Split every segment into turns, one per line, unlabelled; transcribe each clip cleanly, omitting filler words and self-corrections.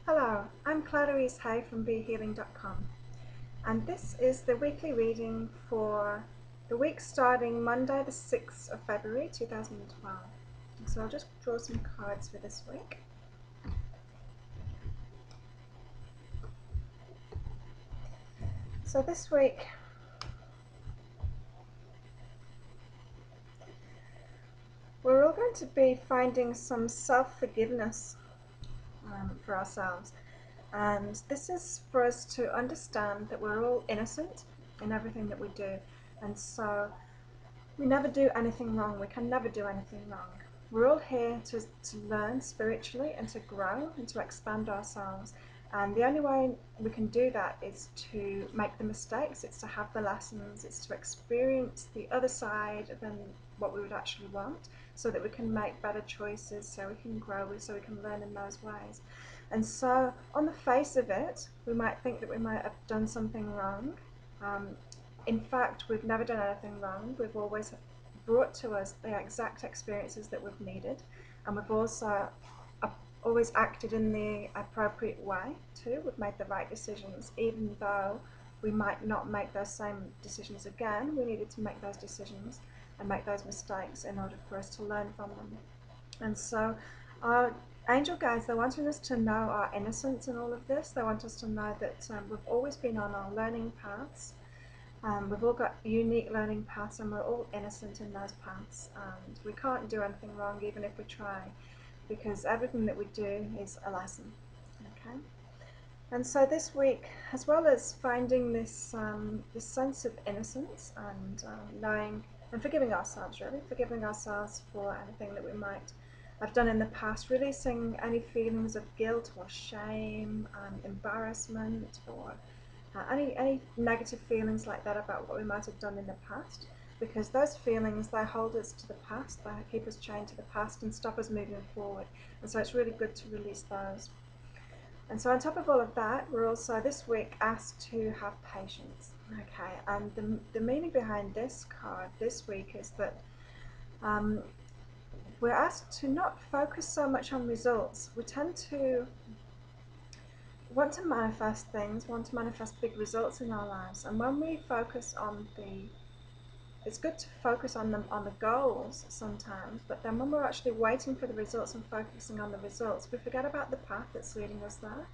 Hello, I'm Claire Louise Hay from BeHealing.com, and this is the weekly reading for the week starting Monday the 6th of February 2012. So I'll just draw some cards for this week. So this week we're all going to be finding some self-forgiveness for ourselves. And this is for us to understand that we're all innocent in everything that we do. And so we never do anything wrong. We can never do anything wrong. We're all here to learn spiritually and to grow and to expand ourselves. And the only way we can do that is to make the mistakes, it's to have the lessons, it's to experience the other side than what we would actually want, so that we can make better choices, so we can grow, so we can learn in those ways. And so on the face of it, we might think that we might have done something wrong. In fact, we've never done anything wrong. We've always brought to us the exact experiences that we've needed, and we've also always acted in the appropriate way too. We've made the right decisions, even though we might not make those same decisions again. We needed to make those decisions and make those mistakes in order for us to learn from them. And so our angel guides, they're wanting us to know our innocence in all of this. They want us to know that we've always been on our learning paths. We've all got unique learning paths, and we're all innocent in those paths, and we can't do anything wrong even if we try, because everything that we do is a lesson. Okay? And so this week, as well as finding this sense of innocence and knowing and forgiving ourselves, really, forgiving ourselves for anything that we might have done in the past, releasing any feelings of guilt or shame, embarrassment, or any negative feelings like that about what we might have done in the past, because those feelings, they hold us to the past, they keep us chained to the past and stop us moving forward. And so it's really good to release those. And so on top of all of that, we're also this week asked to have patience. Okay, and the meaning behind this card this week is that we're asked to not focus so much on results. We tend to want to manifest things, want to manifest big results in our lives, and when we focus on it's good to focus on the goals sometimes, but then when we're actually waiting for the results and focusing on the results, we forget about the path that's leading us there.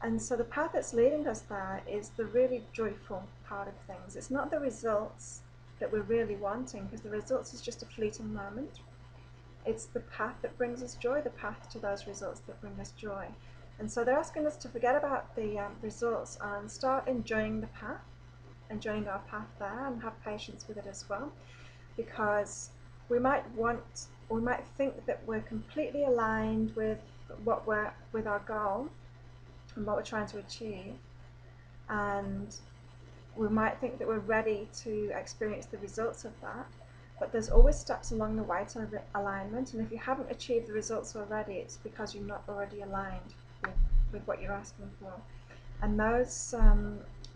And so the path that's leading us there is the really joyful part of things. It's not the results that we're really wanting, because the results is just a fleeting moment. It's the path that brings us joy, the path to those results that bring us joy. And so they're asking us to forget about the results and start enjoying the path, enjoying our path there, and have patience with it as well, because we might think that we're completely aligned with our goal and what we're trying to achieve, and we might think that we're ready to experience the results of that, but there's always steps along the way to alignment, and if you haven't achieved the results already, it's because you're not already aligned with what you're asking for. And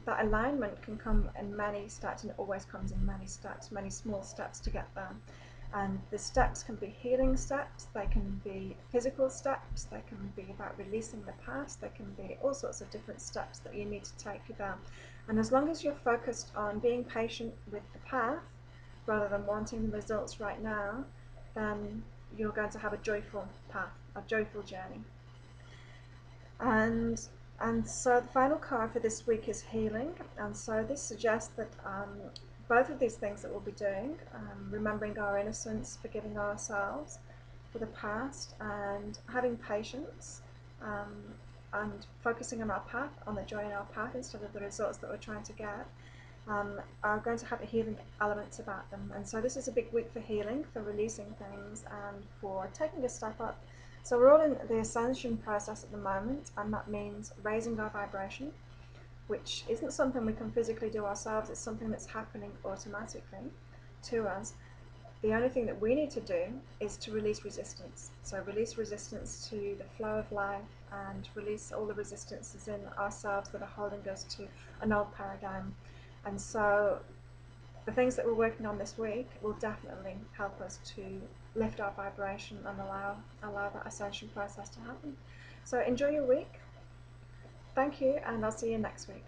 that alignment can come in many steps, and it always comes in many steps, many small steps to get there. And the steps can be healing steps, they can be physical steps, they can be about releasing the past, they can be all sorts of different steps that you need to take there. And as long as you're focused on being patient with the path rather than wanting the results right now, then you're going to have a joyful path, a joyful journey. And so the final card for this week is healing, and so this suggests that both of these things that we'll be doing, remembering our innocence, forgiving ourselves for the past, and having patience, and focusing on our path, on the joy in our path instead of the results that we're trying to get, are going to have a healing elements about them. And so this is a big week for healing, for releasing things, and for taking a step up. So we're all in the ascension process at the moment, and that means raising our vibration, which isn't something we can physically do ourselves, it's something that's happening automatically to us. The only thing that we need to do is to release resistance. So release resistance to the flow of life, and release all the resistances in ourselves that are holding us to an old paradigm. And so the things that we're working on this week will definitely help us to lift our vibration and allow that ascension process to happen. So enjoy your week. Thank you, and I'll see you next week.